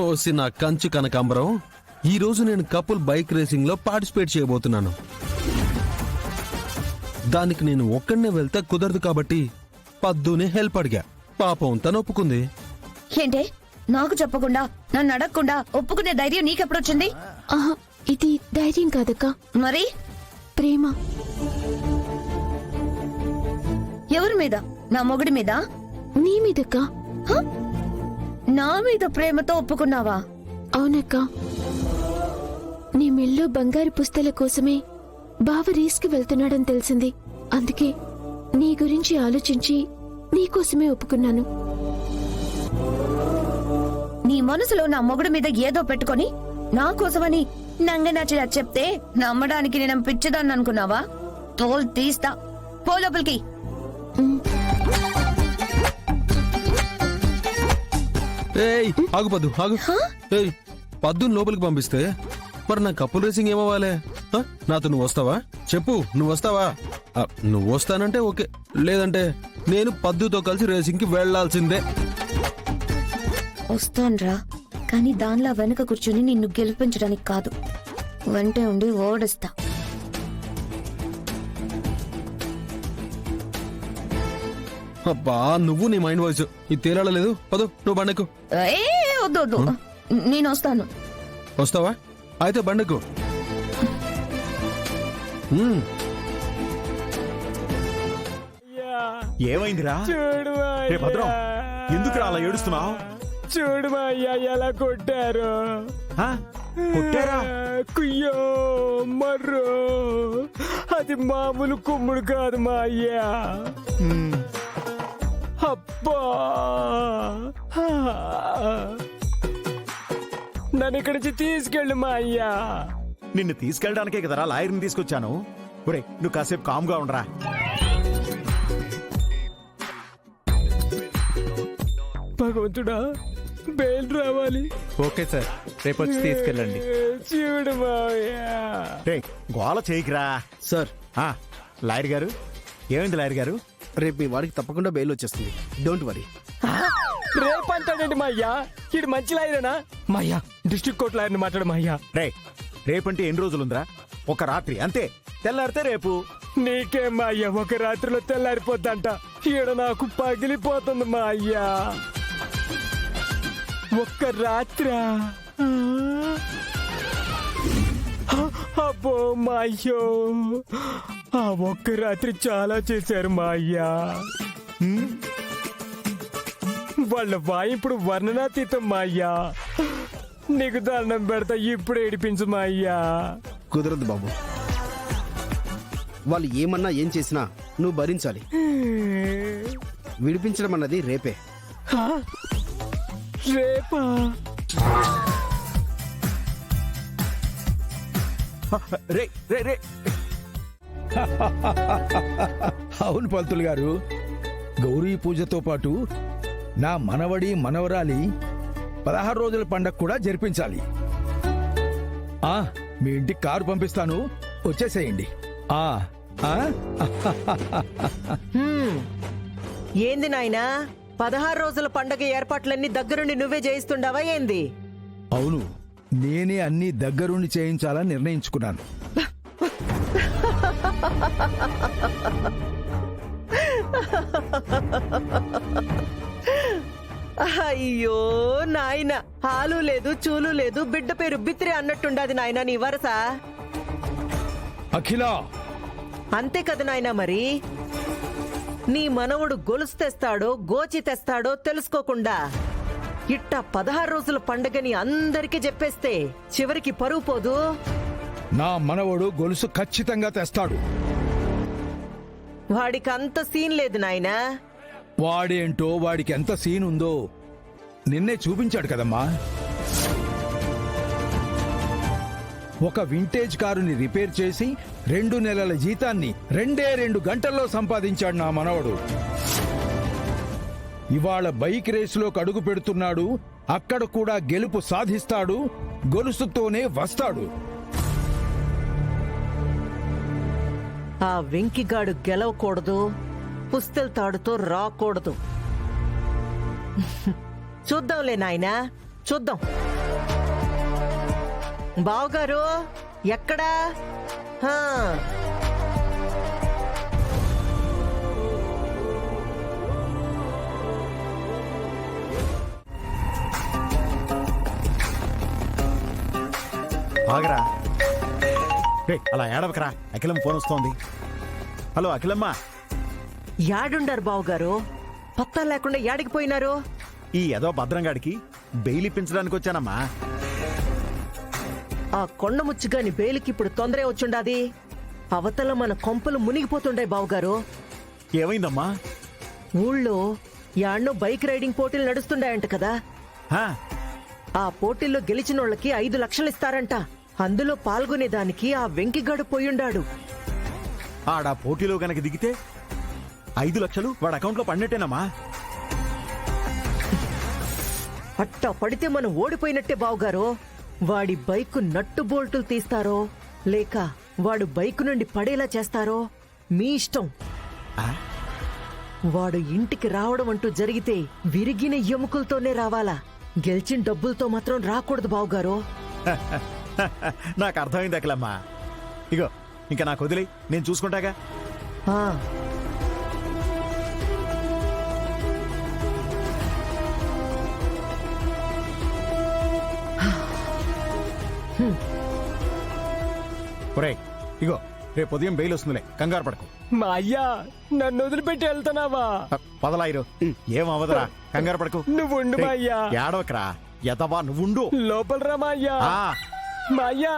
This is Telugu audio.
ఓసి నా కంచు కనకాంబరం, ఈ రోజు నేను కపుల్ బైక్ రేసింగ్ లో పార్టిసిపేట్ చేయబోతున్నాను. దానికి నేను ఒక్కడనే వెళ్తే కుదరదు కాబట్టి పద్దునే హెల్ప్ అడిగా. పాపం తను ఒప్పుకుంది. ఏంటే నాకు చెప్పకుండా నన్ను అడగకుండా ఒప్పుకునే ధైర్యం నీకెప్పుడొచ్చింది? ఆహా, ఇది ధైర్యం కాదక్క, మరి ప్రేమ. ఎవరి మీద? నా మొగుడి మీద? నీ మీదక్క. హ? నా మీద ప్రేమతో ఒప్పుకున్నావా? అవునక్క, నీ మెల్లో బంగారు పుస్తల కోసమే బావ రేస్కి వెళ్తున్నాడని తెలిసింది. అందుకే నీ గురించి ఆలోచించి నీకోసమే ఒప్పుకున్నాను. నీ మనసులో నా మొగుడి మీద ఏదో పెట్టుకొని నా కోసమని నంగనాచి చెప్తే నమ్మడానికి నేను పిచ్చిదాన్ని అనుకున్నావా? తోలు తీస్తా, పో లోపలికి. ఏయ్ ఆగు పద్దు, ఆగు. ఏయ్ పద్దుని లోపలికి పంపిస్తే మరి నా కపుల్ రేసింగ్ ఏమవ్వాలి? నాతో నువ్వు వస్తావా? చెప్పు, నువ్వు వస్తావా? నువ్వు వస్తానంటే ఓకే, లేదంటే నేను పద్దుతో కలిసి రేసింగ్ కి వెళ్లాల్సిందే. వస్తాన్రా, కానీ దానిలా వెనక కూర్చుని నిన్ను గెలిపించడానికి కాదు, వెంటే ఉండి ఓడిస్తా. అబ్బా, నువ్వు నీ మైండ్ వాయిస్ ఇది తేలాడలేదు. పదు, నువ్వు బండకు. వద్దు వద్దు, నేను వస్తాను. వస్తావా? అయితే బండకు. ఏమైందిరా? చూడు రే భద్రం, ఎందుకు అలా ఏడుస్తున్నావు? చూడు మా అయ్యా ఎలా కొట్టారు. కొట్టారా? కుయ్యో మర్రో, అది మామూలు కుమ్ముడు కాదు మా అయ్యా. అబ్బా, నన్ను ఇక్కడి నుంచి తీసుకెళ్ళు మా అయ్యా. నిన్ను తీసుకెళ్ళడానికే కదరా లాయర్ని తీసుకొచ్చాను. ఒరే, నువ్వు కాసేపు కామ్గా ఉండరా. భగవంతుడా, బెయిల్ రావాలి. ఓకే సార్, రేపు వచ్చి తీసుకెళ్ళండి. చూడు మావయ్య. రే గోల చేయకురా. సార్, లాయర్ గారు, ఏమైంది లాయర్ గారు? రేపు మీ వాడికి తప్పకుండా బెయిల్ వచ్చేస్తుంది, డోంట్ వరీ. రేపు అంటాడండి మా అయ్యా, ఇది మంచి లాయరేనా? మా అయ్యా, డిస్ట్రిక్ట్ కోర్టు లాయర్ని మాట్లాడు మా అయ్యా. రే, రేపంటే ఎన్ని రోజులుందిరా? ఒక రాత్రి అంతే, తెల్లారితే రేపు. నీకేం మా అయ్యా, ఒక రాత్రిలో తెల్లారిపోద్దంట. ఈడ నాకు పగిలిపోతుంది మా అయ్యా. ఒక్క రాత్రా? అబ్బో మా అయ్యో, ఆ ఒక్క రాత్రి చాలా చేశారు మా అయ్యా. వాళ్ళ వాయింపుడు వర్ణనాతీతం మా అయ్యా. నీకు దండం పెడతా, ఇప్పుడు ఏడిపించు మా అయ్యా. కుదరదు బాబు, వాళ్ళు ఏమన్నా ఏం చేసినా నువ్వు భరించాలి. విడిపించడం అన్నది రేపే. రేపా? రే రే రే అవును పంతులు గారు, గౌరీ పూజతో పాటు నా మనవడి మనవరాలి 16 రోజుల పండగ కూడా జరిపించాలి. మీ ఇంటికి కారు పంపిస్తాను, వచ్చేసేయండి. ఏంది నాయనా, 16 రోజుల పండగ ఏర్పాట్లన్నీ దగ్గరుండి నువ్వే చేయిస్తుండవా ఏంది? అవును, నేనే అన్ని దగ్గరుండి చేయించాలని నిర్ణయించుకున్నాను. అయ్యో నాయన, హాలు లేదు చూలు లేదు, బిడ్డ పేరు బిత్రి అన్నట్టుండది నాయన నీ వరస. అఖిల, అంతే కదా నాయనా, మరి నీ మనవడు గొలుసు తెస్తాడో గోచి తెస్తాడో తెలుసుకోకుండా ఇట్ట 16 రోజుల పండగని అందరికీ చెప్పేస్తే చివరికి పరువు పోదు? నా మనవడు గొలుసు ఖచ్చితంగా తెస్తాడు. వాడికి అంత సీన్ లేదు నాయనా. వాడేంటో, వాడికి ఎంత సీన్ ఉందో నిన్నే చూపించాడు కదమ్మా. ఒక వింటేజ్ కారుని రిపేర్ చేసి 2 నెలల జీతాన్ని 2 గంటల్లో సంపాదించాడు నా మనవడు. ఇవాళ బైక్ రేసులో అడుగు పెడుతున్నాడు, అక్కడ కూడా గెలుపు సాధిస్తాడు, గొలుసుతోనే వస్తాడు. ఆ వెంకిగాడు గెలవకూడదు, పుస్తెల తాడుతో రాకూడదు. చూద్దాంలే నాయనా, చూద్దాం. బావగారు ఎక్కడా? హా. ఆగరా రేయ్, అలా ఏడవకరా. అఖిలం ఫోన్ వస్తోంది. హలో అఖిలమ్మ. యాడుండారు బావగారు? పత్తా లేకుండా యాడికి పోయినారు? ఈ ఏదో భద్రంగాడికి బెయిల్ ఇప్పించడానికి వచ్చానమ్మా. ఆ కొండ ముచ్చుగాని బేలికి ఇప్పుడు తొందరే వచ్చుండాది. అవతల మన కొంపలు మునిగిపోతుండే బావగారు. ఏమైందమ్మా? ఊళ్ళో యాడ్నో బైక్ రైడింగ్ పోటీలు నడుస్తుండాయంట కదా. హా, ఆ పోటీల్లో గెలిచినోళ్ళకి 5 లక్షలు ఇస్తారంట. అందులో పాల్గొనేదానికి ఆ వెంకిగాడు పోయుండాడు. ఆడా పోటీలో గనక దిగితే 5 లక్షలు వాడి అకౌంట్లో పడినట్టేనమ్మా. అట్టా పడితే మనం ఓడిపోయినట్టే బావగారు. వాడి బైకు నట్టు బోల్టులు తీస్తారో లేక వాడు బైకు నుండి పడేలా చేస్తారో మీ ఇష్టం. వాడు ఇంటికి రావడం అంటూ జరిగితే విరిగిన ఎముకలతోనే రావాలా, గెలిచిన డబ్బులతో మాత్రం రాకూడదు బావగారు. నాకు అర్థమైంది అఖిలమ్మా. ఇగో ఇంకా నాకు వదిలే, నేను చూసుకుంటాగా. ఆ ఒరేయ్, ఇగో రేపు ఉదయం బెయిల్ వస్తుందిలే, కంగారు పడకు. మా అయ్యా నన్ను వదిలిపెట్టి వెళ్తున్నావా? పదలాయిరు, ఏం అవదరా, కంగారు పడకు. నువ్వు ఉండు మా అయ్యా. ఏడవకరా ఎదవా, నువ్వుండు. లోపల రా మా అయ్యా. ఆ. మా అయ్యా.